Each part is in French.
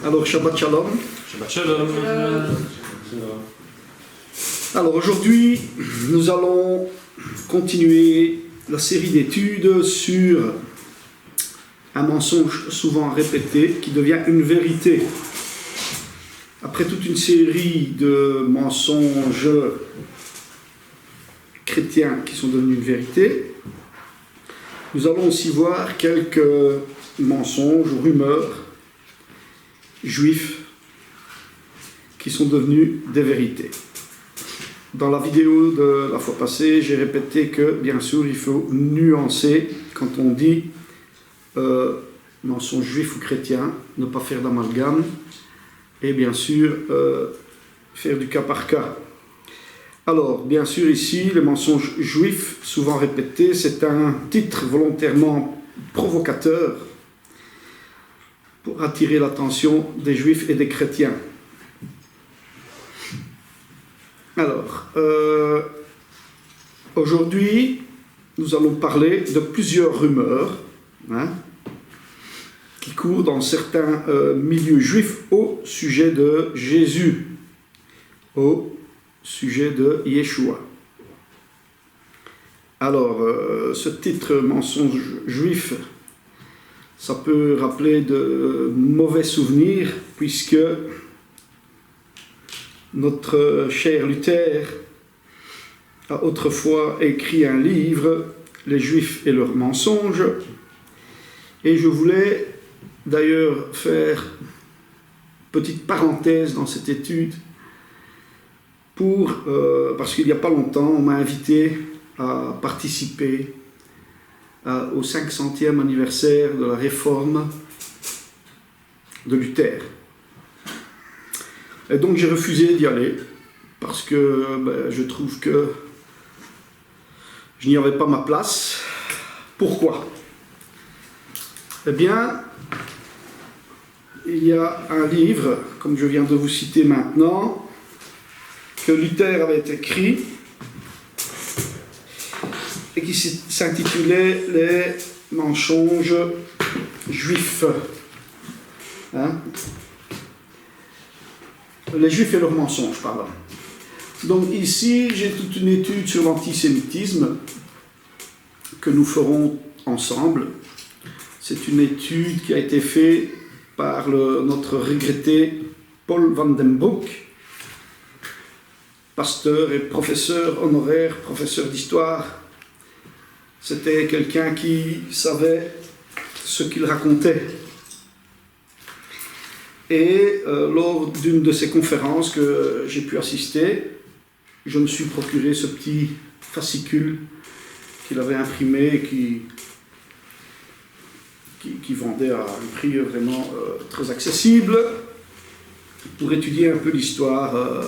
Alors, Shabbat Shalom. Shabbat Shalom. Alors, aujourd'hui, nous allons continuer la série d'études sur un mensonge souvent répété qui devient une vérité. Après toute une série de mensonges chrétiens qui sont devenus une vérité, nous allons aussi voir quelques mensonges ou rumeurs juifs qui sont devenus des vérités. Dans la vidéo de la fois passée, j'ai répété que, bien sûr, il faut nuancer quand on dit mensonge juif ou chrétien, ne pas faire d'amalgame, et bien sûr, faire du cas par cas. Alors, bien sûr, ici, le mensonge juif, souvent répété, c'est un titre volontairement provocateur pour attirer l'attention des juifs et des chrétiens. Alors, aujourd'hui, nous allons parler de plusieurs rumeurs qui courent dans certains milieux juifs au sujet de Jésus, au sujet de Yeshua. Alors, ce titre mensonge juif, ça peut rappeler de mauvais souvenirs, puisque notre cher Luther a autrefois écrit un livre, Les Juifs et leurs mensonges, et je voulais d'ailleurs faire une petite parenthèse dans cette étude parce qu'il n'y a pas longtemps, on m'a invité à participer au 500e anniversaire de la réforme de Luther. Et donc j'ai refusé d'y aller, parce que je trouve que je n'y avais pas ma place. Pourquoi ? Eh bien, il y a un livre, comme je viens de vous citer maintenant, que Luther avait écrit, et qui s'intitulait « Les mensonges juifs ». Les juifs et leurs mensonges, pardon. Donc ici, j'ai toute une étude sur l'antisémitisme que nous ferons ensemble. C'est une étude qui a été faite par notre regretté Paul Van den Broek, pasteur et professeur honoraire, professeur d'histoire. C'était quelqu'un qui savait ce qu'il racontait. Et lors d'une de ces conférences que j'ai pu assister, je me suis procuré ce petit fascicule qu'il avait imprimé et qui vendait à un prix vraiment très accessible, pour étudier un peu l'histoire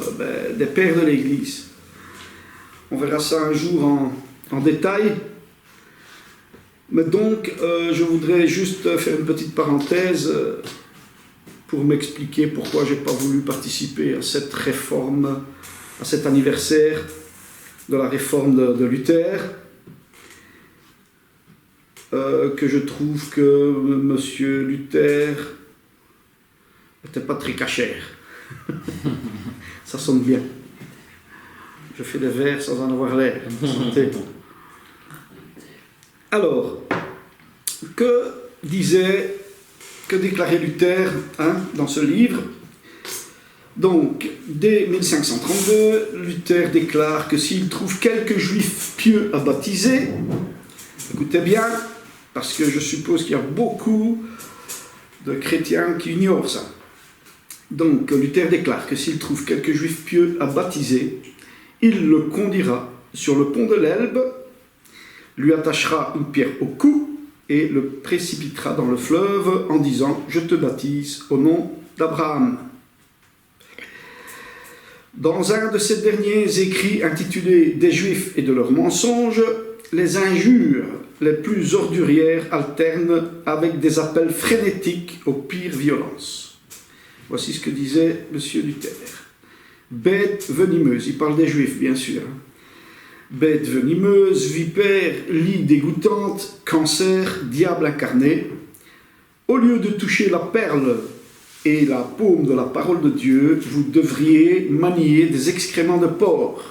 des pères de l'Église. On verra ça un jour en détail. Mais donc, je voudrais juste faire une petite parenthèse pour m'expliquer pourquoi je n'ai pas voulu participer à cette réforme, à cet anniversaire de la réforme de Luther, que je trouve que M. Luther n'était pas très cachère. Ça sonne bien. Je fais des vers sans en avoir l'air. Alors, que déclarait Luther dans ce livre ? Donc, dès 1532, Luther déclare que s'il trouve quelques juifs pieux à baptiser, écoutez bien, parce que je suppose qu'il y a beaucoup de chrétiens qui ignorent ça. Donc, Luther déclare que s'il trouve quelques juifs pieux à baptiser, il le conduira sur le pont de l'Elbe, lui attachera une pierre au cou et le précipitera dans le fleuve en disant « Je te baptise au nom d'Abraham ». Dans un de ces derniers écrits intitulés « Des Juifs et de leurs mensonges », les injures les plus ordurières alternent avec des appels frénétiques aux pires violences. Voici ce que disait M. Luther. Bête venimeuse, il parle des Juifs bien sûr. Bête venimeuse, vipère, lie dégoûtante, cancer, diable incarné, au lieu de toucher la perle et la paume de la parole de Dieu, vous devriez manier des excréments de porc.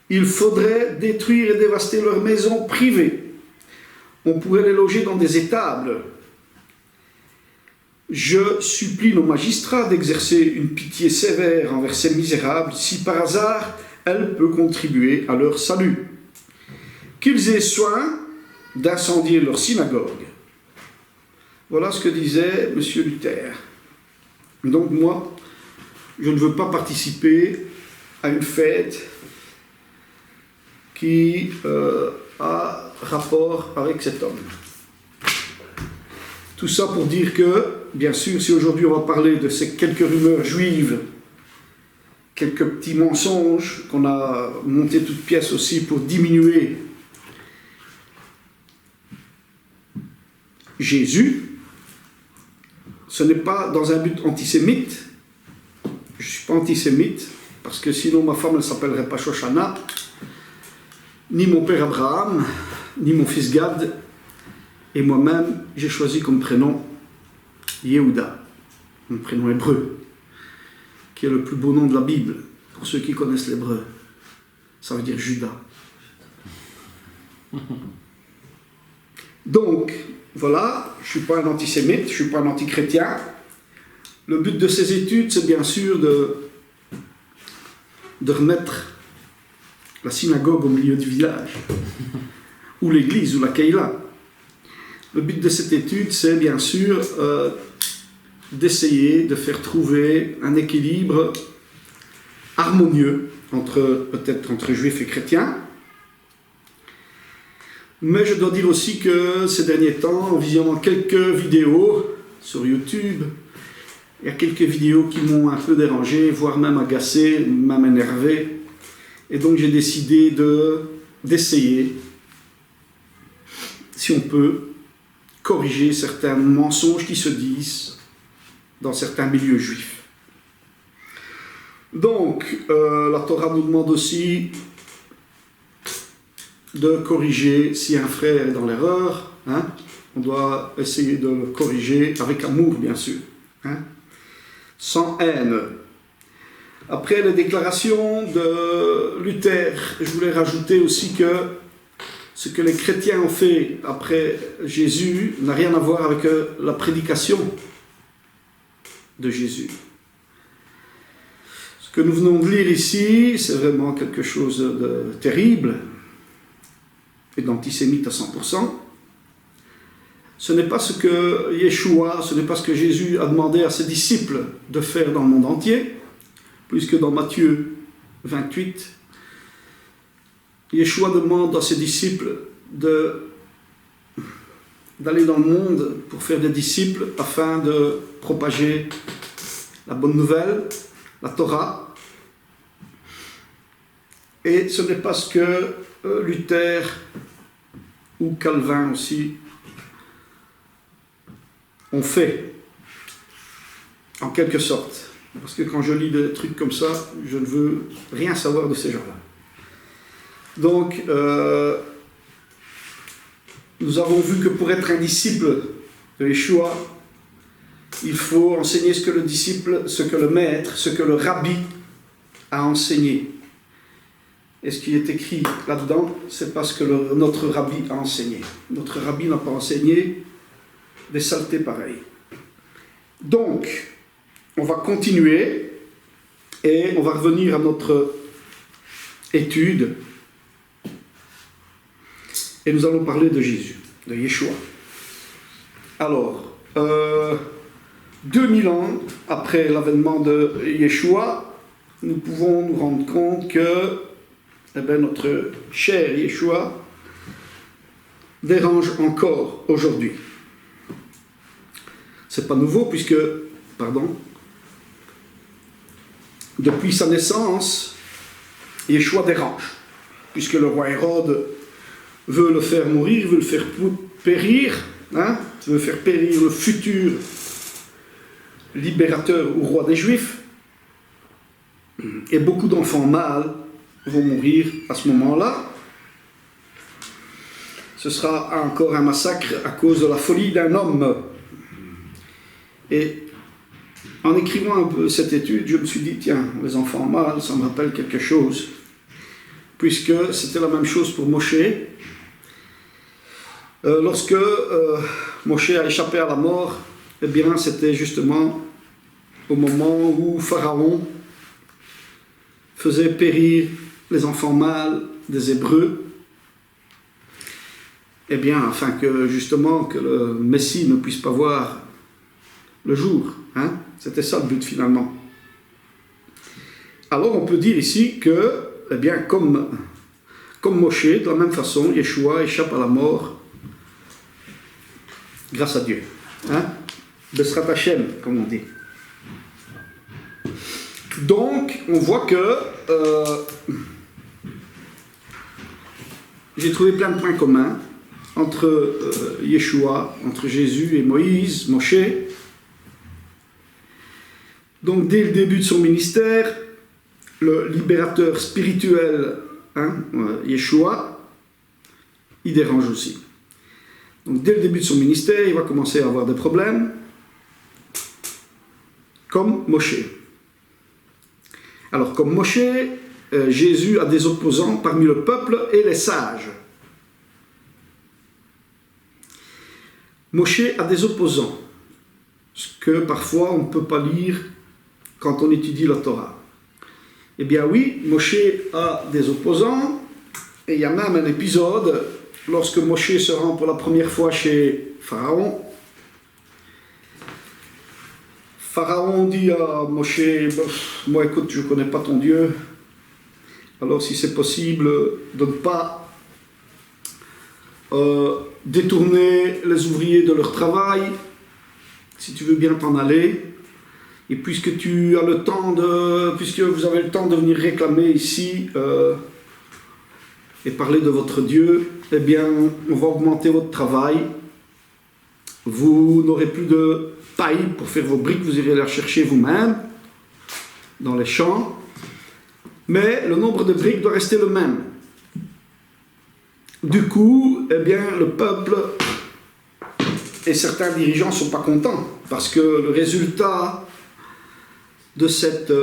Il faudrait détruire et dévaster leurs maisons privées. On pourrait les loger dans des étables. Je supplie nos magistrats d'exercer une pitié sévère envers ces misérables, si par hasard elle peut contribuer à leur salut. Qu'ils aient soin d'incendier leur synagogue. Voilà ce que disait M. Luther. Donc moi, je ne veux pas participer à une fête qui a rapport avec cet homme. Tout ça pour dire que, bien sûr, si aujourd'hui on va parler de ces quelques rumeurs juives, quelques petits mensonges qu'on a montés toutes pièces aussi pour diminuer Jésus, ce n'est pas dans un but antisémite. Je ne suis pas antisémite, parce que sinon ma femme ne s'appellerait pas Shoshana, ni mon père Abraham, ni mon fils Gad, et moi-même, j'ai choisi comme prénom Yehuda, mon prénom hébreu, qui est le plus beau nom de la Bible, pour ceux qui connaissent l'hébreu. Ça veut dire Judas. Donc, voilà, je ne suis pas un antisémite, je ne suis pas un antichrétien. Le but de ces études, c'est bien sûr de remettre la synagogue au milieu du village, ou l'église, ou la Keïla. Le but de cette étude, c'est bien sûr d'essayer de faire trouver un équilibre harmonieux peut-être entre juifs et chrétiens. Mais je dois dire aussi que ces derniers temps, en visionnant quelques vidéos sur YouTube, il y a quelques vidéos qui m'ont un peu dérangé, voire même agacé, même énervé. Et donc j'ai décidé d'essayer, si on peut, corriger certains mensonges qui se disent dans certains milieux juifs. Donc, la Torah nous demande aussi de corriger si un frère est dans l'erreur. Hein, on doit essayer de le corriger avec amour, bien sûr. Hein, sans haine. Après les déclarations de Luther, je voulais rajouter aussi que ce que les chrétiens ont fait après Jésus n'a rien à voir avec la prédication de Jésus. Ce que nous venons de lire ici, c'est vraiment quelque chose de terrible et d'antisémite à 100%. Ce n'est pas ce que Yeshua, ce n'est pas ce que Jésus a demandé à ses disciples de faire dans le monde entier, puisque dans Matthieu 28, Yeshua demande à ses disciples d'aller dans le monde pour faire des disciples afin de propager la bonne nouvelle, la Torah. Et ce n'est pas ce que Luther ou Calvin aussi ont fait, en quelque sorte. Parce que quand je lis des trucs comme ça, je ne veux rien savoir de ces gens-là. Donc, nous avons vu que pour être un disciple de Yeshua, il faut enseigner ce que le disciple, ce que le maître, ce que le rabbi a enseigné. Et ce qui est écrit là-dedans, c'est parce que notre rabbi a enseigné. Notre rabbi n'a pas enseigné des saletés pareilles. Donc, on va continuer et on va revenir à notre étude. Et nous allons parler de Jésus, de Yeshua. Alors, 2000 ans après l'avènement de Yeshua, nous pouvons nous rendre compte que notre cher Yeshua dérange encore aujourd'hui. C'est pas nouveau puisque, depuis sa naissance, Yeshua dérange, puisque le roi Hérode veut le faire mourir, veut le faire périr, veut faire périr le futur libérateur ou roi des Juifs, et beaucoup d'enfants mâles vont mourir à ce moment-là. Ce sera encore un massacre à cause de la folie d'un homme. Et en écrivant un peu cette étude, je me suis dit, tiens, les enfants mâles, ça me rappelle quelque chose, puisque c'était la même chose pour Moshe. Lorsque Moshe a échappé à la mort, eh bien, c'était justement au moment où Pharaon faisait périr les enfants mâles des Hébreux, eh bien, afin que justement que le Messie ne puisse pas voir le jour. Hein? C'était ça le but finalement. Alors on peut dire ici que, eh bien, comme Moshe, de la même façon, Yeshua échappe à la mort grâce à Dieu. Hein? Besrat Hashem, comme on dit. Donc, on voit que j'ai trouvé plein de points communs entre Yeshua, entre Jésus et Moïse, Moshe. Donc, dès le début de son ministère, le libérateur spirituel, Yeshua, il dérange aussi. Donc, dès le début de son ministère, il va commencer à avoir des problèmes, comme Moshe. Alors, comme Moshe, Jésus a des opposants parmi le peuple et les sages. Moshe a des opposants, ce que parfois on ne peut pas lire quand on étudie la Torah. Eh bien oui, Moshe a des opposants, et il y a même un épisode, lorsque Moshe se rend pour la première fois chez Pharaon. Pharaon dit à Moshe, moi écoute, je ne connais pas ton Dieu, alors si c'est possible de ne pas détourner les ouvriers de leur travail, si tu veux bien t'en aller, et puisque tu as le temps puisque vous avez le temps de venir réclamer ici et parler de votre Dieu, eh bien on va augmenter votre travail, vous n'aurez plus de paille pour faire vos briques, vous irez la chercher vous-même dans les champs, mais le nombre de briques doit rester le même. Du coup, eh bien, le peuple et certains dirigeants ne sont pas contents, parce que le résultat de cette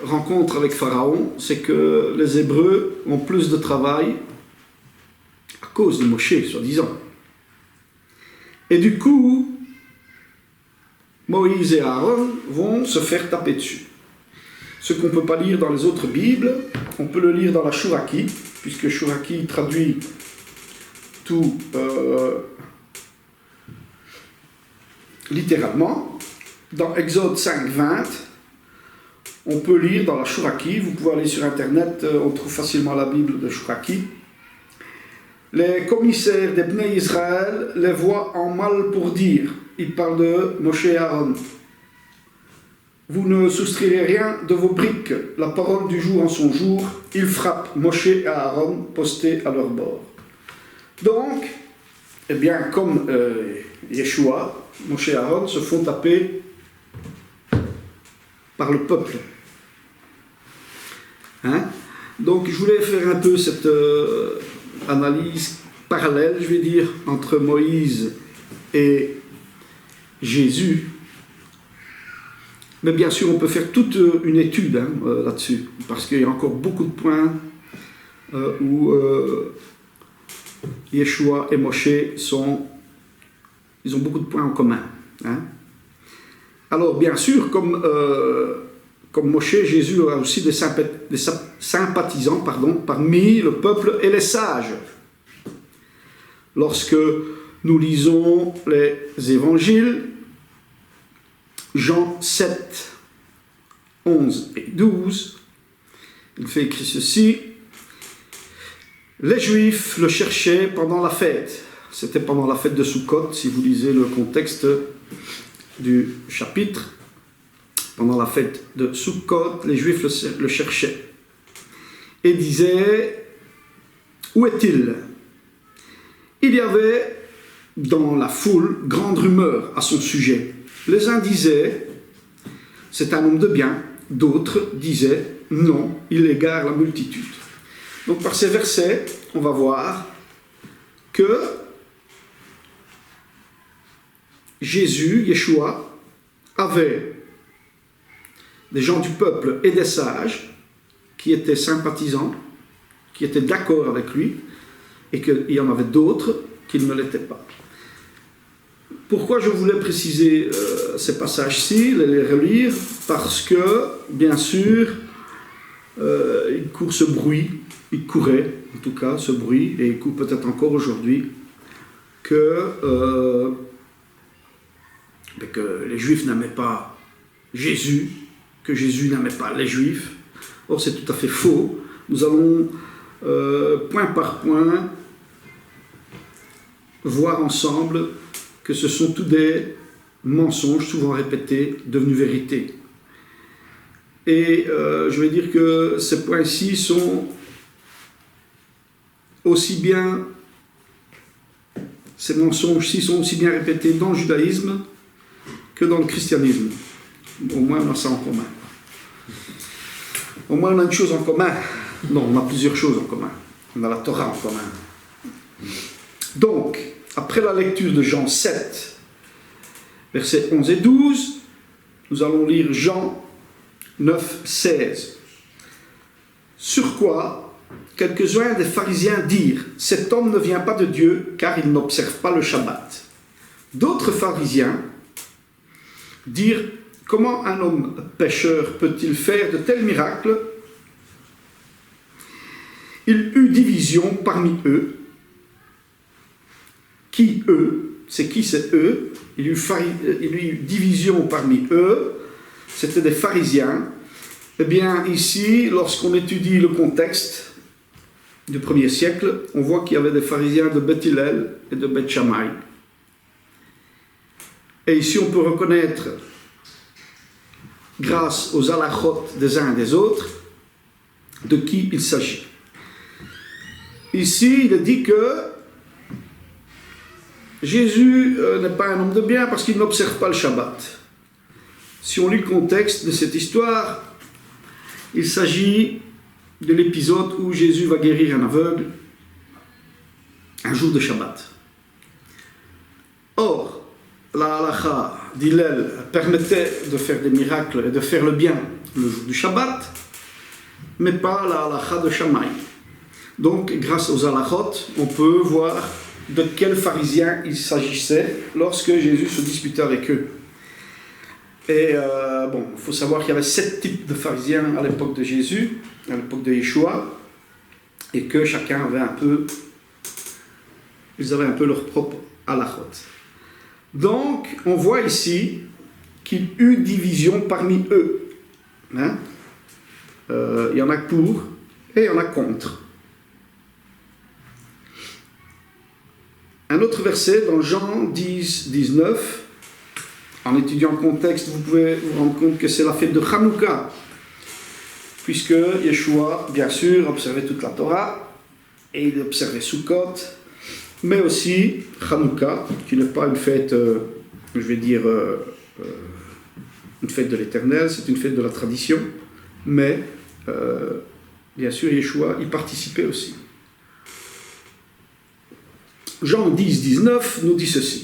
rencontre avec Pharaon, c'est que les Hébreux ont plus de travail à cause de Moshe, soi-disant. Et du coup, Moïse et Aaron vont se faire taper dessus. Ce qu'on ne peut pas lire dans les autres Bibles, on peut le lire dans la Shuraki, puisque Shuraki traduit tout littéralement. Dans Exode 5:20, on peut lire dans la Shuraki, vous pouvez aller sur internet, on trouve facilement la Bible de Shuraki. Les commissaires des Bnei Israël les voient en mal pour dire, il parle de Moshe et Aaron. Vous ne soustrairez rien de vos briques, la parole du jour en son jour, ils frappent Moshe et Aaron postés à leur bord. Donc, eh bien, comme Yeshua, Moshe et Aaron se font taper par le peuple. Hein? Donc, je voulais faire un peu cette analyse parallèle, je vais dire, entre Moïse et Jésus. Mais bien sûr, on peut faire toute une étude là-dessus, parce qu'il y a encore beaucoup de points où Yeshua et Moshe ils ont beaucoup de points en commun. Hein. Alors, bien sûr, comme Moshe, Jésus a aussi des sympathisants parmi le peuple et les sages. Lorsque nous lisons les évangiles, Jean 7, 11 et 12, il fait écrire ceci. Les Juifs le cherchaient pendant la fête. C'était pendant la fête de Sukkot, si vous lisez le contexte du chapitre. Pendant la fête de Sukkot, les Juifs le cherchaient. Et disaient, où est-il? Il y avait dans la foule grande rumeur à son sujet. Les uns disaient, c'est un homme de bien. D'autres disaient, non, il égare la multitude. Donc par ces versets, on va voir que Jésus, Yeshua, avait des gens du peuple et des sages qui étaient sympathisants, qui étaient d'accord avec lui, et qu'il y en avait d'autres qui ne l'étaient pas. Pourquoi je voulais préciser ces passages-ci, les relire? Parce que, bien sûr, il court ce bruit, il courait en tout cas ce bruit, et il court peut-être encore aujourd'hui, que les Juifs n'aimaient pas Jésus, que Jésus n'aimait pas les Juifs. Or, c'est tout à fait faux. Nous allons, point par point, voir ensemble que ce sont tous des mensonges, souvent répétés, devenus vérité. Et je vais dire que ces points-ci sont aussi bien, ces mensonges-ci sont aussi bien répétés dans le judaïsme que dans le christianisme. Au moins, on a ça en commun. Au moins, on a une chose en commun. Non, on a plusieurs choses en commun. On a la Torah en commun. Donc, après la lecture de Jean 7, versets 11 et 12, nous allons lire Jean 9, 16. Sur quoi quelques-uns des pharisiens dirent « Cet homme ne vient pas de Dieu, car il n'observe pas le Shabbat. » D'autres pharisiens dirent « Comment un homme pécheur peut-il faire de tels miracles ?» Il eut division parmi eux. Qui eux? C'est qui c'est eux? Il y eut division parmi eux. C'était des pharisiens. Eh bien, ici, lorsqu'on étudie le contexte du 1er siècle, on voit qu'il y avait des pharisiens de Beth Hillel et de Beth Shammai. Et ici, on peut reconnaître, grâce aux halachot des uns et des autres, de qui il s'agit. Ici, il est dit que Jésus n'est pas un homme de bien parce qu'il n'observe pas le Shabbat. Si on lit le contexte de cette histoire, il s'agit de l'épisode où Jésus va guérir un aveugle un jour de Shabbat. Or, la halacha d'Hillel permettait de faire des miracles et de faire le bien le jour du Shabbat, mais pas la halacha de Shammai. Donc, grâce aux halachot, on peut voir de quels pharisiens il s'agissait lorsque Jésus se disputait avec eux. Et il faut savoir qu'il y avait 7 types de pharisiens à l'époque de Jésus, à l'époque de Yeshua, et que chacun avait ils avaient un peu leur propre halachot. Donc, on voit ici qu'il y eut division parmi eux. Hein? Il y en a pour et il y en a contre. Un autre verset dans Jean 10, 19, en étudiant le contexte, vous pouvez vous rendre compte que c'est la fête de Hanouka, puisque Yeshua, bien sûr, observait toute la Torah, et il observait Sukkot, mais aussi Hanouka, qui n'est pas une fête, une fête de l'Éternel, c'est une fête de la tradition, mais bien sûr, Yeshua y participait aussi. Jean 10, 19 nous dit ceci.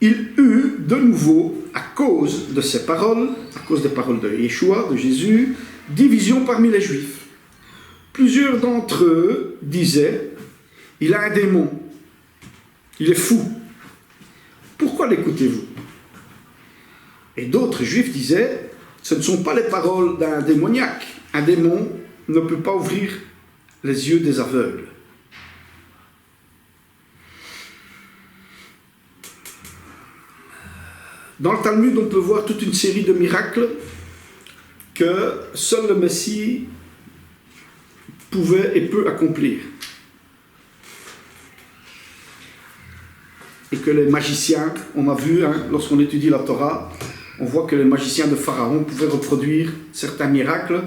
Il eut de nouveau, à cause de ces paroles, à cause des paroles de Yeshua, de Jésus, division parmi les Juifs. Plusieurs d'entre eux disaient, il a un démon, il est fou. Pourquoi l'écoutez-vous? Et d'autres Juifs disaient, ce ne sont pas les paroles d'un démoniaque. Un démon ne peut pas ouvrir les yeux des aveugles. Dans le Talmud, on peut voir toute une série de miracles que seul le Messie pouvait et peut accomplir. Et que les magiciens, on a vu, lorsqu'on étudie la Torah, on voit que les magiciens de Pharaon pouvaient reproduire certains miracles,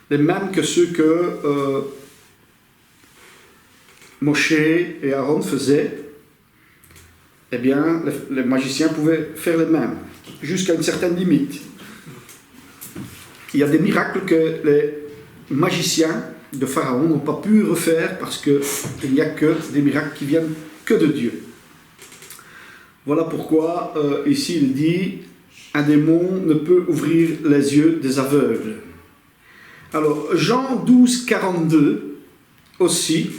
les mêmes que ceux que Moshe et Aaron faisaient. Eh bien, les magiciens pouvaient faire les mêmes, jusqu'à une certaine limite. Il y a des miracles que les magiciens de Pharaon n'ont pas pu refaire parce qu'il n'y a que des miracles qui viennent que de Dieu. Voilà pourquoi ici il dit un démon ne peut ouvrir les yeux des aveugles. Alors, Jean 12, 42 aussi.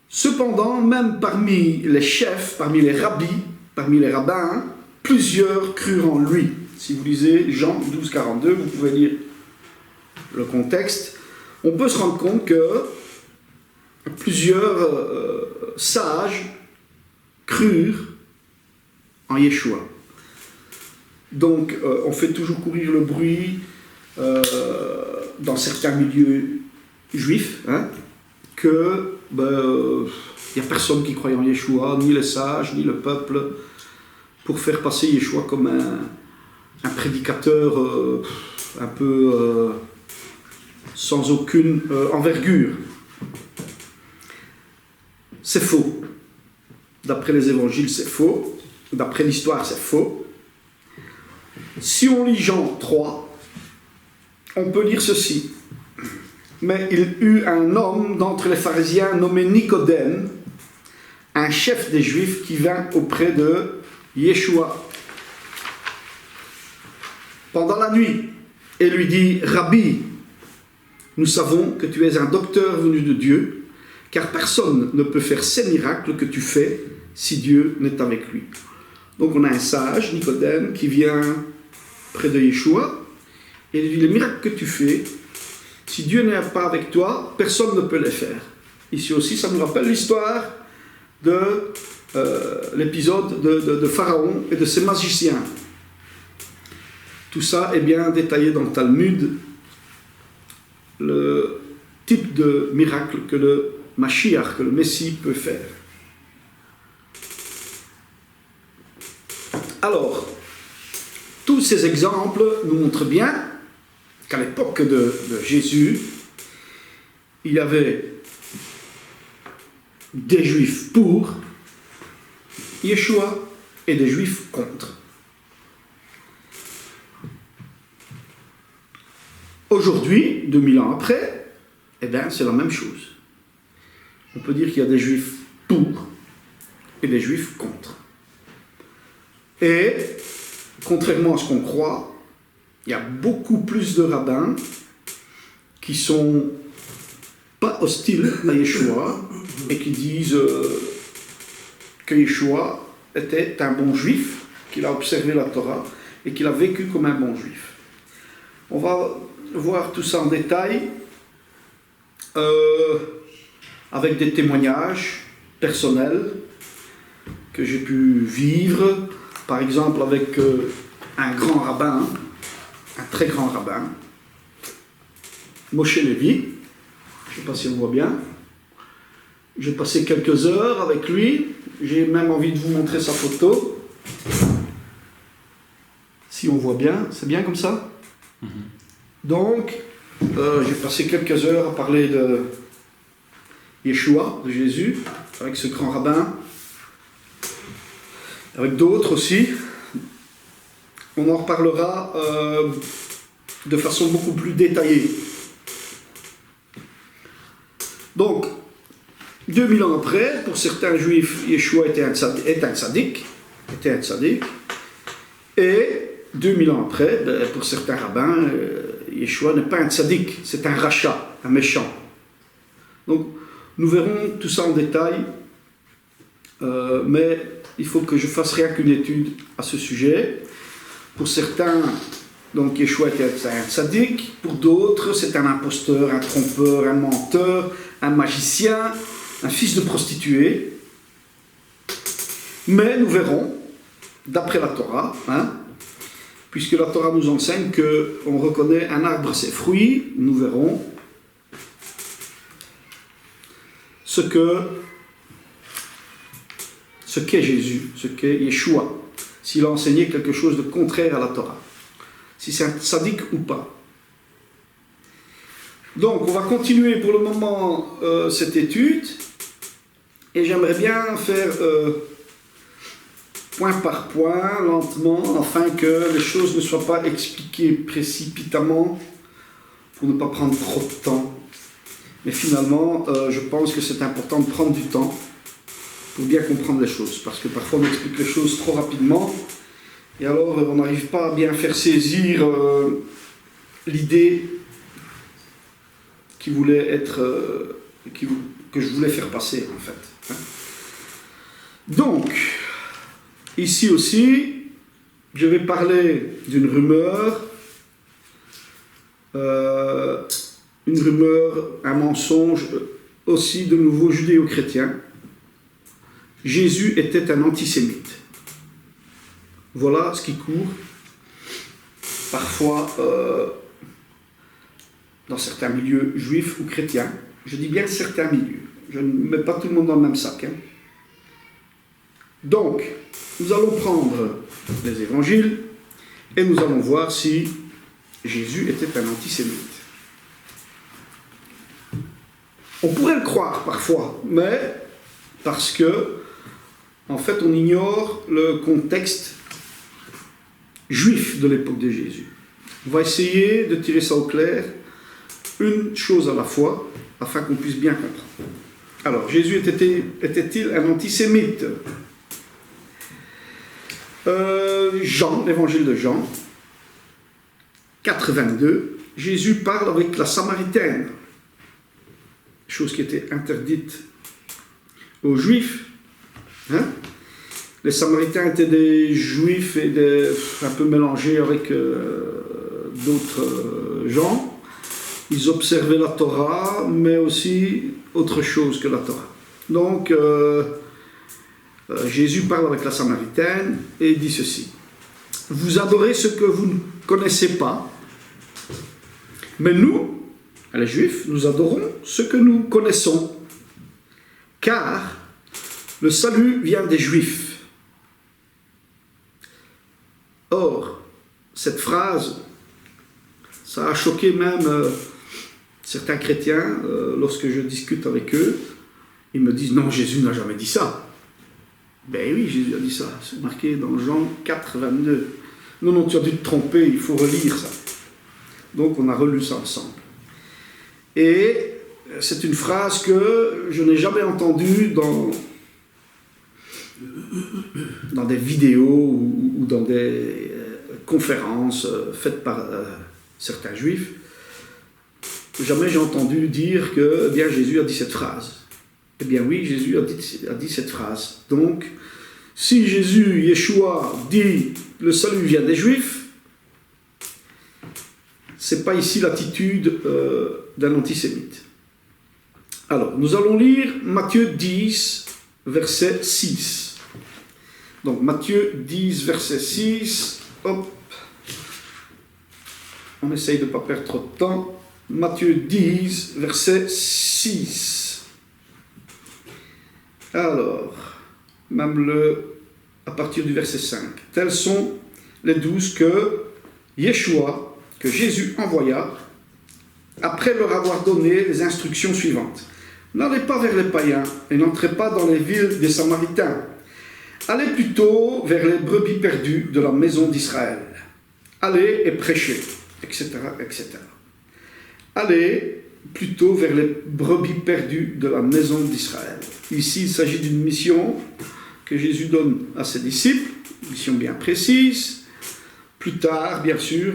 Cependant, même parmi les chefs, parmi les rabbis, parmi les rabbins, plusieurs crurent en lui. Si vous lisez Jean 12, 42, vous pouvez lire le contexte. On peut se rendre compte que plusieurs sages crurent en Yeshua. Donc, on fait toujours courir le bruit dans certains milieux juifs, hein, que il n'y a personne qui croit en Yeshua, ni les sages, ni le peuple, pour faire passer Yeshua comme un prédicateur un peu sans aucune envergure. C'est faux. D'après les évangiles, c'est faux. D'après l'histoire, c'est faux. Si on lit Jean 3, on peut lire ceci. Mais il eut un homme d'entre les pharisiens nommé Nicodème, un chef des Juifs qui vint auprès de Yeshua pendant la nuit et lui dit: Rabbi, nous savons que tu es un docteur venu de Dieu, car personne ne peut faire ces miracles que tu fais si Dieu n'est avec lui. Donc on a un sage, Nicodème, qui vient près de Yeshua et il dit: les miracles que tu fais, si Dieu n'est pas avec toi, personne ne peut les faire. Ici aussi, ça nous rappelle l'histoire de l'épisode de Pharaon et de ses magiciens. Tout ça est bien détaillé dans le Talmud, le type de miracle que le Mashiach, que le Messie peut faire. Alors, tous ces exemples nous montrent bien qu'à l'époque de Jésus, il y avait des Juifs pour Yeshua et des Juifs contre. Aujourd'hui, 2000 ans après, eh bien, c'est la même chose. On peut dire qu'il y a des Juifs pour et des Juifs contre. Et, contrairement à ce qu'on croit, il y a beaucoup plus de rabbins qui sont pas hostiles à Yeshua et qui disent que Yeshua était un bon juif, qu'il a observé la Torah et qu'il a vécu comme un bon juif. On va voir tout ça en détail avec des témoignages personnels que j'ai pu vivre, par exemple avec un grand rabbin, un très grand rabbin, Moshe Levi. Je ne sais pas si on voit bien. J'ai passé quelques heures avec lui. J'ai même envie de vous montrer sa photo. Si on voit bien, c'est bien comme ça. Donc, j'ai passé quelques heures à parler de Yeshua, de Jésus, avec ce grand rabbin, avec d'autres aussi. On en reparlera de façon beaucoup plus détaillée. Donc, 2000 ans après, pour certains juifs, Yeshua est un tzaddik. Et 2000 ans après, pour certains rabbins, Yeshua n'est pas un tzaddik, c'est un rachat, un méchant. Donc, nous verrons tout ça en détail, mais il faut que je fasse rien qu'une étude à ce sujet. Pour certains, donc Yeshua était un tzaddik, pour d'autres, c'est un imposteur, un trompeur, un menteur, un magicien, un fils de prostituée. Mais nous verrons, d'après la Torah, puisque la Torah nous enseigne qu'on reconnaît un arbre à ses fruits, nous verrons ce qu'est Jésus, ce qu'est Yeshua, s'il a enseigné quelque chose de contraire à la Torah, si c'est un tzaddik ou pas. Donc, on va continuer pour le moment cette étude, et j'aimerais bien faire point par point, lentement, afin que les choses ne soient pas expliquées précipitamment, pour ne pas prendre trop de temps. Mais finalement, je pense que c'est important de prendre du temps pour bien comprendre les choses, parce que parfois on explique les choses trop rapidement, et alors on n'arrive pas à bien faire saisir l'idée qui voulait être, que je voulais faire passer, en fait. Donc, ici aussi, je vais parler d'une rumeur, un mensonge aussi de nouveau judéo-chrétien. Jésus était un antisémite. Voilà ce qui court parfois dans certains milieux juifs ou chrétiens. Je dis bien certains milieux. Je ne mets pas tout le monde dans le même sac. Donc, nous allons prendre les évangiles et nous allons voir si Jésus était un antisémite. On pourrait le croire parfois, mais parce que, en fait, on ignore le contexte juif de l'époque de Jésus. On va essayer de tirer ça au clair, une chose à la fois, afin qu'on puisse bien comprendre. Alors, Jésus était-il un antisémite ? Jean, l'évangile de Jean, 4,22, Jésus parle avec la Samaritaine, chose qui était interdite aux Juifs. Les Samaritains étaient des Juifs et un peu mélangés avec d'autres gens. Ils observaient la Torah, mais aussi autre chose que la Torah. Donc, Jésus parle avec la Samaritaine et dit ceci. « Vous adorez ce que vous ne connaissez pas, mais nous, les Juifs, nous adorons ce que nous connaissons, car le salut vient des Juifs. » Or, cette phrase, ça a choqué même certains chrétiens lorsque je discute avec eux. Ils me disent « Non, Jésus n'a jamais dit ça. » Ben oui, Jésus a dit ça, c'est marqué dans Jean 4, 22. Non, tu as dû te tromper, il faut relire ça. Donc on a relu ça ensemble. Et c'est une phrase que je n'ai jamais entendue dans des vidéos ou dans des conférences faites par certains juifs. Jamais j'ai entendu dire que bien, Jésus a dit cette phrase. Eh bien oui, Jésus a dit cette phrase. Donc, si Jésus, Yeshua, dit « le salut vient des Juifs », ce n'est pas ici l'attitude d'un antisémite. Alors, nous allons lire Matthieu 10, verset 6. Donc, Matthieu 10, verset 6. Hop. On essaye de ne pas perdre trop de temps. Matthieu 10, verset 6. Alors, même à partir du verset 5. Tels sont les 12 que Yeshua, que Jésus envoya, après leur avoir donné les instructions suivantes. N'allez pas vers les païens et n'entrez pas dans les villes des Samaritains. Allez plutôt vers les brebis perdues de la maison d'Israël. Allez et prêchez, etc., etc. Allez plutôt vers les brebis perdues de la maison d'Israël. Ici, il s'agit d'une mission que Jésus donne à ses disciples, une mission bien précise. Plus tard, bien sûr,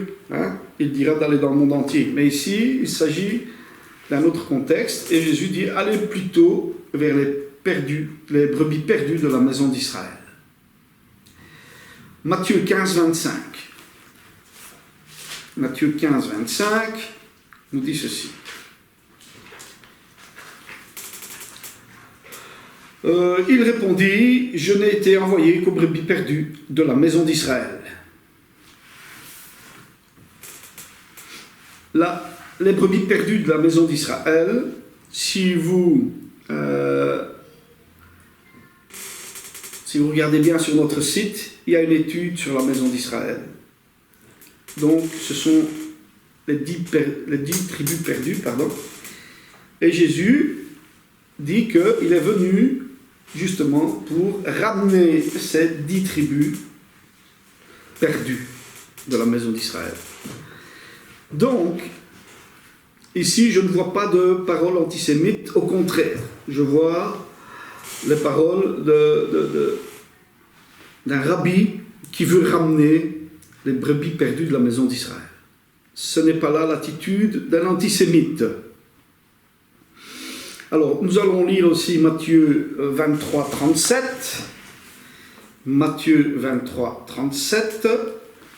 il dira d'aller dans le monde entier. Mais ici, il s'agit d'un autre contexte, et Jésus dit « Allez plutôt vers les brebis perdues de la maison d'Israël ». Matthieu 15, 25. Matthieu 15, 25 nous dit ceci. Il répondit, je n'ai été envoyé qu'aux brebis perdues de la maison d'Israël. Là, les brebis perdues de la maison d'Israël, si vous regardez bien sur notre site, il y a une étude sur la maison d'Israël. Donc, ce sont les 10 tribus perdues, Et Jésus dit qu'il est venu justement pour ramener ces 10 tribus perdues de la maison d'Israël. Donc, ici, je ne vois pas de parole antisémite, au contraire, je vois les paroles d'un rabbi qui veut ramener les brebis perdues de la maison d'Israël. Ce n'est pas là l'attitude d'un antisémite. Alors, nous allons lire aussi Matthieu 23, 37. Matthieu 23, 37,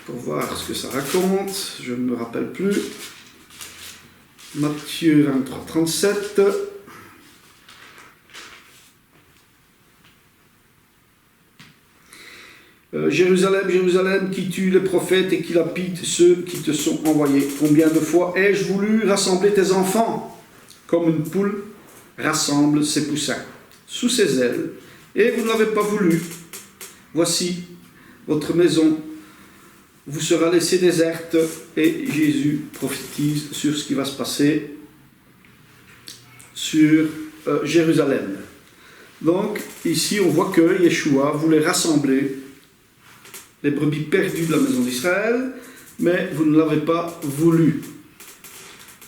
pour voir ce que ça raconte. Je ne me rappelle plus. Matthieu 23, 37. Jérusalem, Jérusalem, qui tue les prophètes et qui lapide ceux qui te sont envoyés. Combien de fois ai-je voulu rassembler tes enfants, comme une poule rassemble ses poussins sous ses ailes, et vous n'avez pas voulu. Voici, votre maison vous sera laissée déserte. Et Jésus prophétise sur ce qui va se passer sur Jérusalem. Donc, ici, on voit que Yeshua voulait rassembler les brebis perdues de la maison d'Israël, mais vous ne l'avez pas voulu.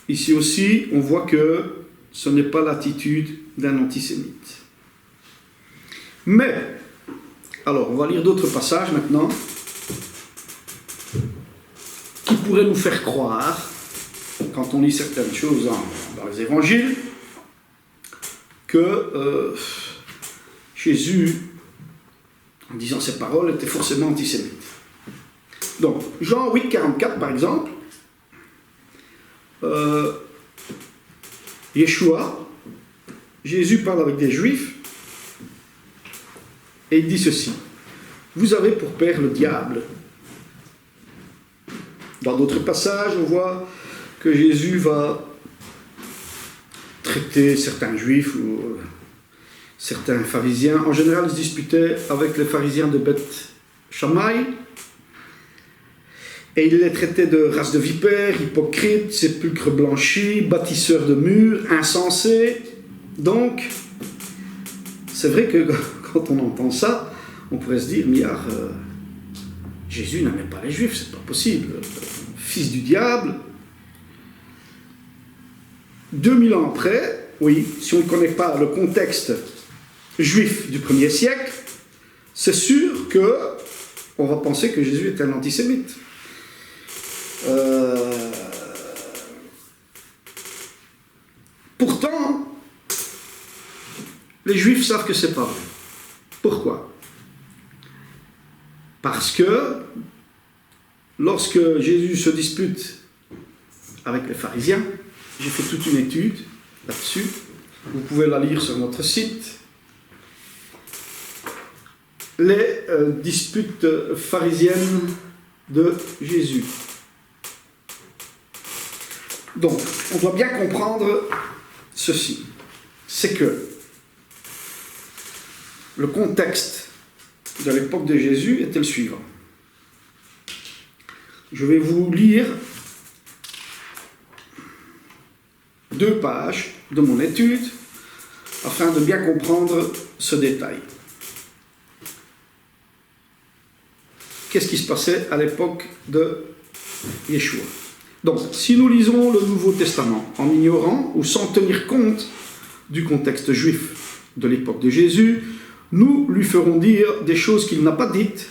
Ici aussi, on voit que ce n'est pas l'attitude d'un antisémite. Mais, alors, on va lire d'autres passages maintenant, qui pourraient nous faire croire, quand on lit certaines choses dans les évangiles, que Jésus, en disant ces paroles, était forcément antisémite. Donc, Jean 8, 44, par exemple, Yeshua, Jésus parle avec des Juifs, et il dit ceci: vous avez pour père le diable. Dans d'autres passages, on voit que Jésus va traiter certains Juifs ou certains pharisiens. En général, il se disputait avec les pharisiens de Beth Shammai, et il les traitait de race de vipères, hypocrites, sépulcres blanchis, bâtisseurs de murs, insensés. Donc, c'est vrai que quand on entend ça, on pourrait se dire, mais Jésus n'aimait pas les Juifs, c'est pas possible. Fils du diable. 2000 ans après, oui, si on ne connaît pas le contexte juif du 1er siècle, c'est sûr qu'on va penser que Jésus est un antisémite. Pourtant, les Juifs savent que c'est pas vrai. Pourquoi? Parce que lorsque Jésus se dispute avec les pharisiens, j'ai fait toute une étude là-dessus, vous pouvez la lire sur notre site, les disputes pharisiennes de Jésus. Donc, on doit bien comprendre ceci, c'est que le contexte de l'époque de Jésus était le suivant. Je vais vous lire 2 pages de mon étude afin de bien comprendre ce détail. Qu'est-ce qui se passait à l'époque de Yeshua? Donc, si nous lisons le Nouveau Testament en ignorant ou sans tenir compte du contexte juif de l'époque de Jésus, nous lui ferons dire des choses qu'il n'a pas dites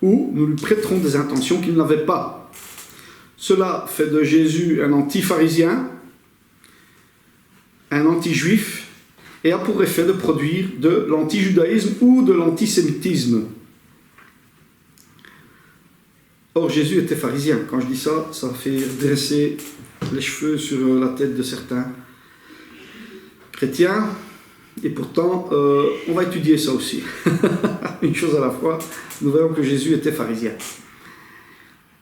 ou nous lui prêterons des intentions qu'il n'avait pas. Cela fait de Jésus un anti-pharisien, un anti-juif, et a pour effet de produire de l'anti-judaïsme ou de l'antisémitisme. Or, Jésus était pharisien. Quand je dis ça, ça fait dresser les cheveux sur la tête de certains chrétiens. Et pourtant, on va étudier ça aussi. Une chose à la fois, nous voyons que Jésus était pharisien.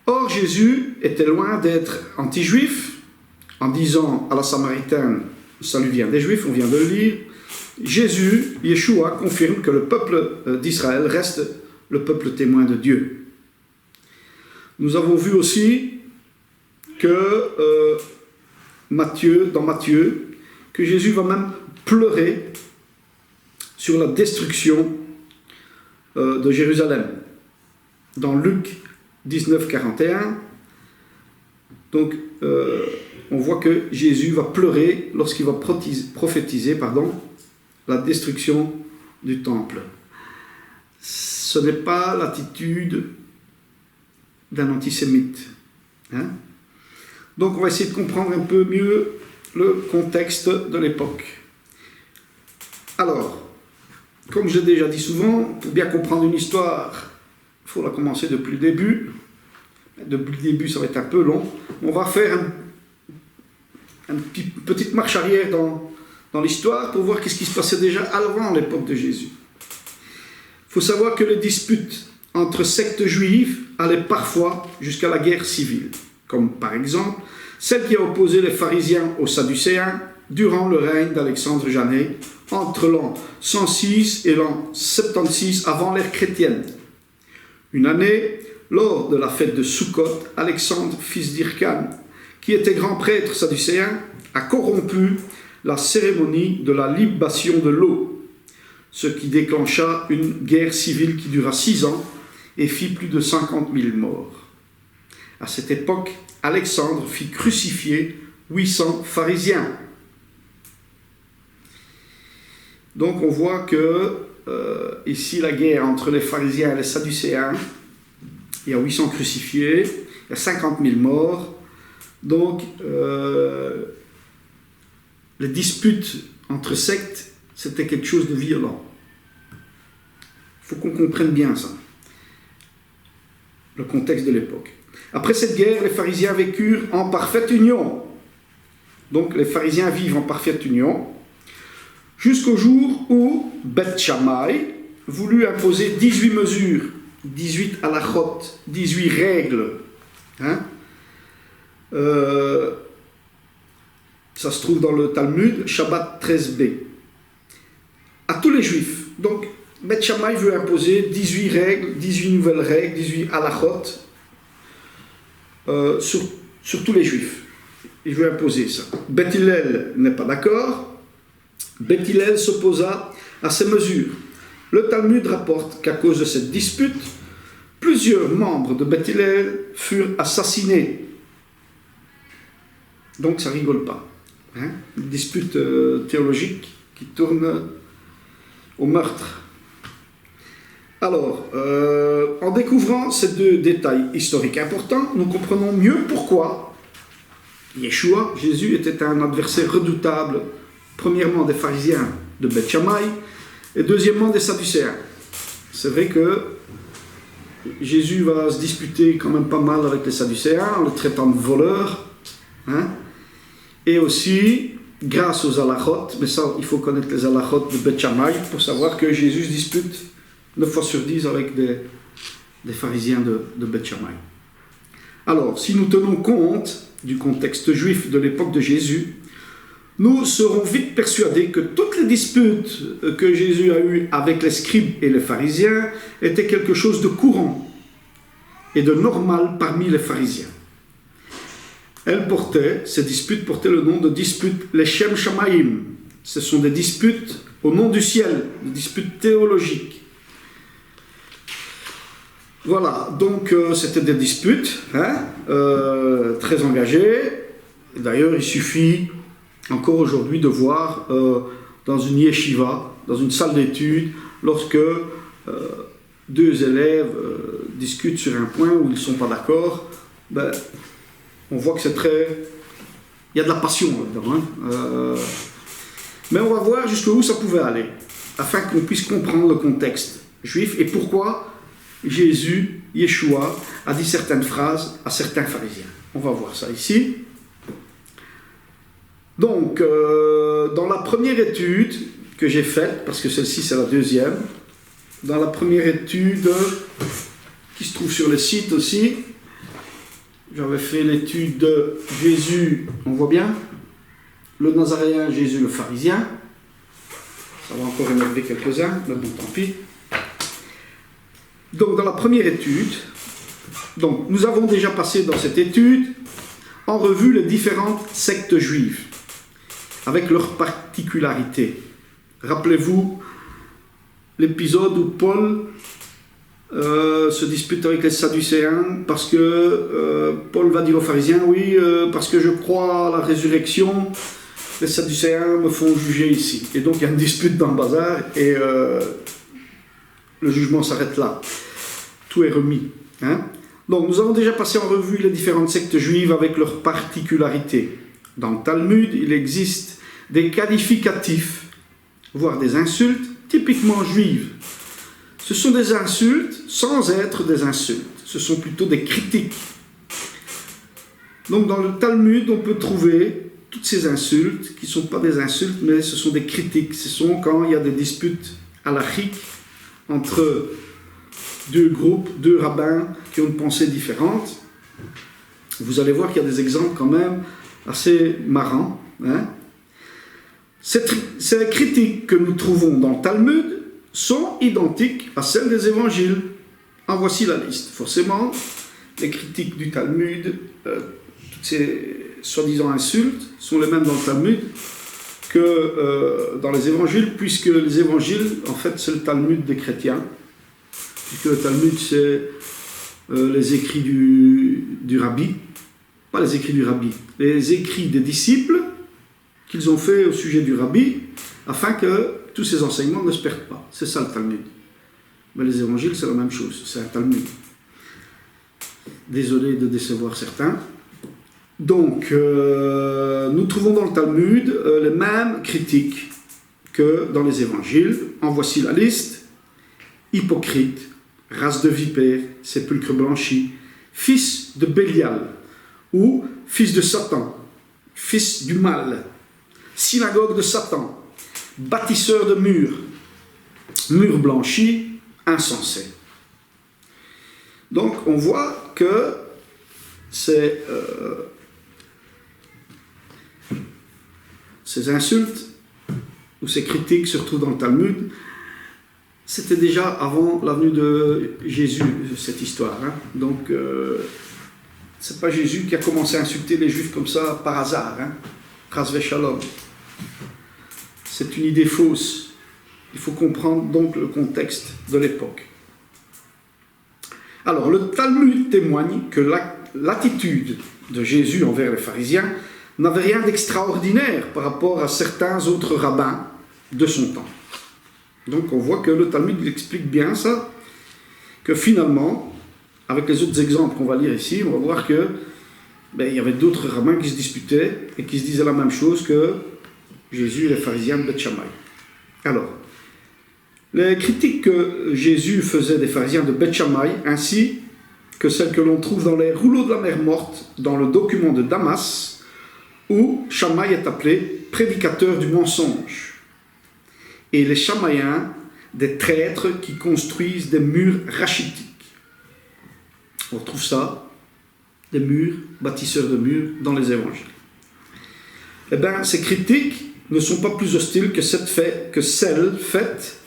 Or, Jésus était loin d'être anti-juif, en disant à la Samaritaine, ça lui vient des Juifs, on vient de le lire. Jésus, Yeshua, confirme que le peuple d'Israël reste le peuple témoin de Dieu. Nous avons vu aussi que dans Matthieu, que Jésus va même pleurer sur la destruction de Jérusalem. Dans Luc 19, 41, donc on voit que Jésus va pleurer lorsqu'il va prophétiser la destruction du temple. Ce n'est pas l'attitude d'un antisémite. Hein? Donc on va essayer de comprendre un peu mieux le contexte de l'époque. Alors, comme je l'ai déjà dit souvent, pour bien comprendre une histoire, il faut la commencer depuis le début. Depuis le début, ça va être un peu long. On va faire une petite marche arrière dans l'histoire pour voir ce qui se passait déjà avant l'époque de Jésus. Il faut savoir que les disputes entre sectes juives allaient parfois jusqu'à la guerre civile, comme par exemple celle qui a opposé les pharisiens aux sadducéens durant le règne d'Alexandre Janet, entre l'an 106 et l'an 76 avant l'ère chrétienne. Une année, lors de la fête de Sukkot, Alexandre, fils d'Hyrcan, qui était grand prêtre sadducéen, a corrompu la cérémonie de la libation de l'eau, ce qui déclencha une guerre civile qui dura 6 ans et fit plus de 50 000 morts. À cette époque, Alexandre fit crucifier 800 pharisiens. Donc on voit que ici la guerre entre les pharisiens et les sadducéens, il y a 800 crucifiés, il y a 50 000 morts. Donc les disputes entre sectes, c'était quelque chose de violent. Il faut qu'on comprenne bien ça, le contexte de l'époque. Après cette guerre, les pharisiens vécurent en parfaite union. Donc les pharisiens vivent en parfaite union, jusqu'au jour où Beth Shammai voulut imposer 18 mesures, 18 halachot, 18 règles. Hein? Ça se trouve dans le Talmud, Shabbat 13b. À tous les juifs. Donc Beth Shammai veut imposer 18 règles, 18 nouvelles règles, 18 halachot sur tous les juifs. Il veut imposer ça. Beth Hillel n'est pas d'accord. Beth Hillel s'opposa à ces mesures. Le Talmud rapporte qu'à cause de cette dispute, plusieurs membres de Beth Hillel furent assassinés. Donc ça rigole pas. Hein? Une dispute théologique qui tourne au meurtre. Alors, en découvrant ces deux détails historiques importants, nous comprenons mieux pourquoi Yeshua, Jésus, était un adversaire redoutable, premièrement des pharisiens de Beth Shammai, et deuxièmement des sadducéens. C'est vrai que Jésus va se disputer quand même pas mal avec les sadducéens, en le traitant de voleur, hein? Et aussi, grâce aux halachot, mais ça, il faut connaître les halachot de Beth Shammai pour savoir que Jésus se dispute 9 fois sur 10 avec des pharisiens de Beth Shammai. Alors, si nous tenons compte du contexte juif de l'époque de Jésus, nous serons vite persuadés que toutes les disputes que Jésus a eues avec les scribes et les pharisiens étaient quelque chose de courant et de normal parmi les pharisiens. Ces disputes portaient le nom de disputes Leshem Shamayim. Ce sont des disputes au nom du ciel, des disputes théologiques. Voilà, donc c'était des disputes très engagées. D'ailleurs, il suffit encore aujourd'hui de voir dans une yeshiva, dans une salle d'études, lorsque deux élèves discutent sur un point où ils ne sont pas d'accord, on voit que c'est très... Il y a de la passion là-dedans. Mais on va voir jusqu'où ça pouvait aller, afin qu'on puisse comprendre le contexte juif et pourquoi Jésus, Yeshua, a dit certaines phrases à certains pharisiens. On va voir ça ici. Donc, dans la première étude que j'ai faite, parce que celle-ci c'est la deuxième, dans la première étude qui se trouve sur le site aussi, j'avais fait l'étude de Jésus, on voit bien, le Nazaréen, Jésus le pharisien. Ça va encore énerver quelques-uns, mais bon, tant pis. Donc, dans la première étude, donc, nous avons déjà passé dans cette étude en revue les différentes sectes juives, avec leurs particularités. Rappelez-vous l'épisode où Paul se dispute avec les Sadducéens parce que Paul va dire aux pharisiens, oui, parce que je crois à la résurrection, les Sadducéens me font juger ici. Et donc il y a une dispute dans le bazar et le jugement s'arrête là. Tout est remis. Hein? Donc nous avons déjà passé en revue les différentes sectes juives avec leurs particularités. Dans le Talmud, il existe des qualificatifs, voire des insultes typiquement juives. Ce sont des insultes sans être des insultes. Ce sont plutôt des critiques. Donc dans le Talmud, on peut trouver toutes ces insultes qui ne sont pas des insultes, mais ce sont des critiques. Ce sont quand il y a des disputes halachiques entre deux groupes, deux rabbins qui ont une pensée différente. Vous allez voir qu'il y a des exemples quand même assez marrants. Hein? Ces critiques que nous trouvons dans le Talmud sont identiques à celles des évangiles. En voici la liste. Forcément, les critiques du Talmud, toutes ces soi-disant insultes, sont les mêmes dans le Talmud que dans les évangiles, puisque les évangiles, en fait, c'est le Talmud des chrétiens. Puisque le Talmud, c'est les écrits du rabbi, pas les écrits du rabbi, les écrits des disciples qu'ils ont fait au sujet du rabbi, afin que tous ces enseignements ne se perdent pas. C'est ça le Talmud. Mais les évangiles, c'est la même chose, c'est un Talmud. Désolé de décevoir certains. Donc, nous trouvons dans le Talmud les mêmes critiques que dans les évangiles. En voici la liste. Hypocrite, race de vipère, sépulcre blanchi, fils de Bélial, ou fils de Satan, fils du mal, synagogue de Satan, bâtisseur de murs, murs blanchis, insensé. Donc on voit que ces insultes ou ces critiques se retrouvent dans le Talmud. C'était déjà avant la venue de Jésus, cette histoire. Hein. Donc, c'est pas Jésus qui a commencé à insulter les Juifs comme ça par hasard. Hein. Chas v'shalom. C'est une idée fausse. Il faut comprendre donc le contexte de l'époque. Alors, le Talmud témoigne que l'attitude de Jésus envers les pharisiens n'avait rien d'extraordinaire par rapport à certains autres rabbins de son temps. Donc on voit que le Talmud explique bien ça, que finalement, avec les autres exemples qu'on va lire ici, on va voir que il y avait d'autres rabbins qui se disputaient et qui se disaient la même chose que Jésus et les pharisiens de Beth Shammai. Alors, les critiques que Jésus faisait des pharisiens de Beth Shammai, ainsi que celles que l'on trouve dans les rouleaux de la mer morte, dans le document de Damas, où Shammai est appelé prédicateur du mensonge. Et les Chamaïens, des traîtres qui construisent des murs rachitiques. On retrouve ça, des murs, bâtisseurs de murs, dans les évangiles. Eh bien, ces critiques ne sont pas plus hostiles que celles faites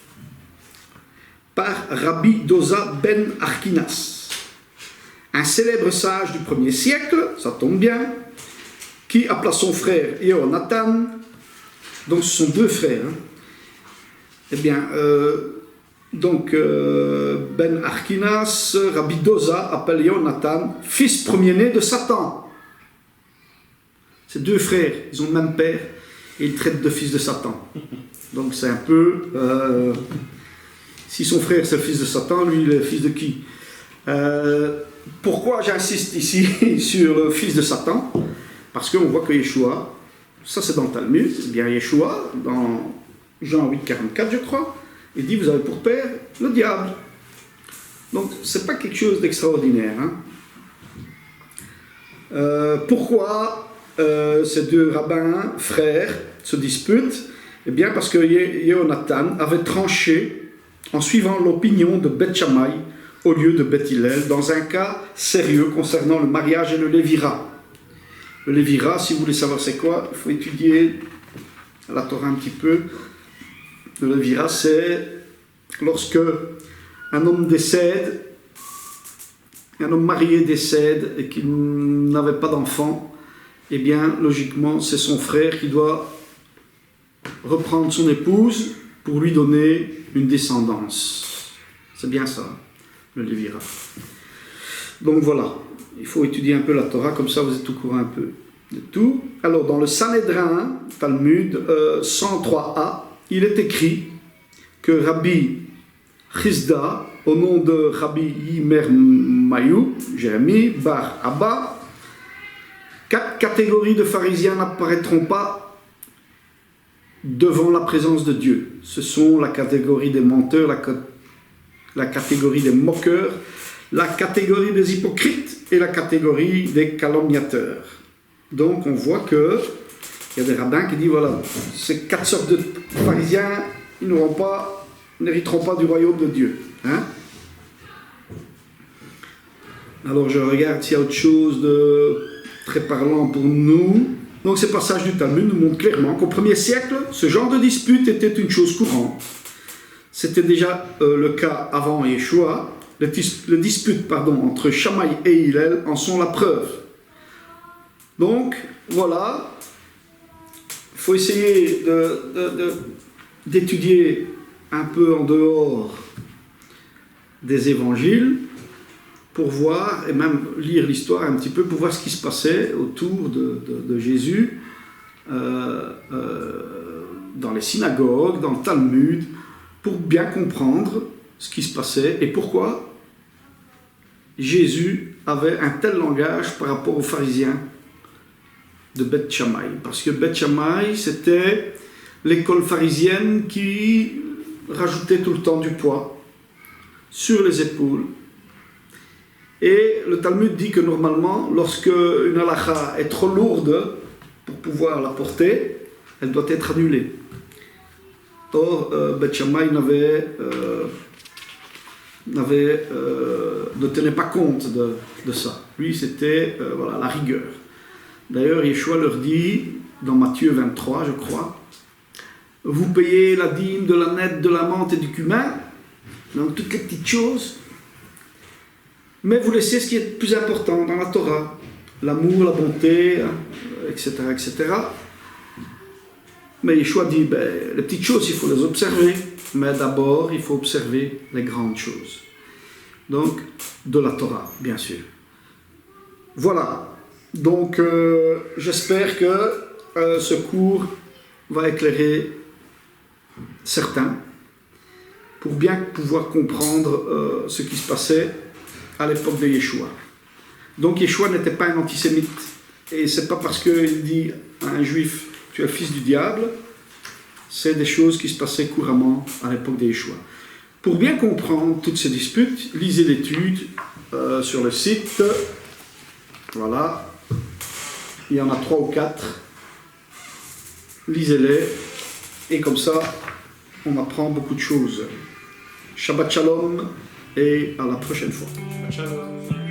par Rabbi Dosa ben Arkinas, un célèbre sage du 1er siècle, ça tombe bien, qui appela son frère Yehonatan, donc ce sont deux frères, hein. Eh bien, Ben Arkinas, Rabbi Dosa, appelle Yehonatan, fils premier-né de Satan. Ces deux frères, ils ont le même père, et ils traitent de fils de Satan. Donc c'est un peu... si son frère c'est le fils de Satan, lui il est le fils de qui? Pourquoi j'insiste ici sur le fils de Satan? Parce qu'on voit que Yeshua, ça c'est dans le Talmud, eh bien Yeshua, dans Jean 8, 44 je crois, il dit vous avez pour père le diable. Donc c'est pas quelque chose d'extraordinaire. Hein. Pourquoi ces deux rabbins, frères, se disputent? Eh bien parce que Yehonatan avait tranché en suivant l'opinion de Beth Shammai au lieu de Beth Hillel dans un cas sérieux concernant le mariage et le lévira. Le lévira, si vous voulez savoir c'est quoi, il faut étudier la Torah un petit peu. Le lévira, c'est lorsque un homme décède, un homme marié décède et qu'il n'avait pas d'enfant, eh bien, logiquement, c'est son frère qui doit reprendre son épouse pour lui donner une descendance. C'est bien ça, le lévira. Donc voilà, il faut étudier un peu la Torah, comme ça vous êtes au courant un peu. de tout. Alors, dans le Sanhédrin, Talmud 103a, il est écrit que Rabbi Chizda, au nom de Rabbi Yimer Mayou, Jérémie, Bar Abba, 4 catégories de pharisiens n'apparaîtront pas devant la présence de Dieu. Ce sont la catégorie des menteurs, la catégorie des moqueurs, la catégorie des hypocrites et la catégorie des calomniateurs. Donc on voit qu'il y a des rabbins qui disent voilà, ces 4 sortes de pharisiens, ils n'hériteront pas du royaume de Dieu. Hein? Alors je regarde s'il y a autre chose de très parlant pour nous. Donc ces passages du Talmud nous montrent clairement qu'au 1er siècle, ce genre de dispute était une chose courante. C'était déjà le cas avant Yeshua. Les disputes entre Shammai et Hillel en sont la preuve. Donc, voilà, il faut essayer d'étudier un peu en dehors des évangiles pour voir, et même lire l'histoire un petit peu, pour voir ce qui se passait autour de Jésus dans les synagogues, dans le Talmud, pour bien comprendre ce qui se passait et pourquoi Jésus avait un tel langage par rapport aux pharisiens de Beth Shammai. Parce que Beth Shammai, c'était l'école pharisienne qui rajoutait tout le temps du poids sur les épaules. Et le Talmud dit que normalement, lorsque une halakha est trop lourde pour pouvoir la porter, elle doit être annulée. Or, Beth Shammai ne tenait pas compte de ça. Lui, c'était la rigueur. D'ailleurs, Yeshua leur dit, dans Matthieu 23, je crois, vous payez la dîme de la nette, de la menthe et du cumin, donc toutes les petites choses, mais vous laissez ce qui est le plus important dans la Torah, l'amour, la bonté, etc., etc. Mais Yeshua dit, les petites choses, il faut les observer, mais d'abord, il faut observer les grandes choses. Donc, de la Torah, bien sûr. Voilà. Donc, j'espère que ce cours va éclairer certains pour bien pouvoir comprendre ce qui se passait à l'époque de Yeshua. Donc, Yeshua n'était pas un antisémite. Et c'est pas parce qu'il dit à un juif, tu es le fils du diable, c'est des choses qui se passaient couramment à l'époque de Yeshua. Pour bien comprendre toutes ces disputes, lisez l'étude sur le site. Voilà. Il y en a 3 ou 4. Lisez-les. Et comme ça, on apprend beaucoup de choses. Shabbat Shalom et à la prochaine fois. Shabbat Shalom.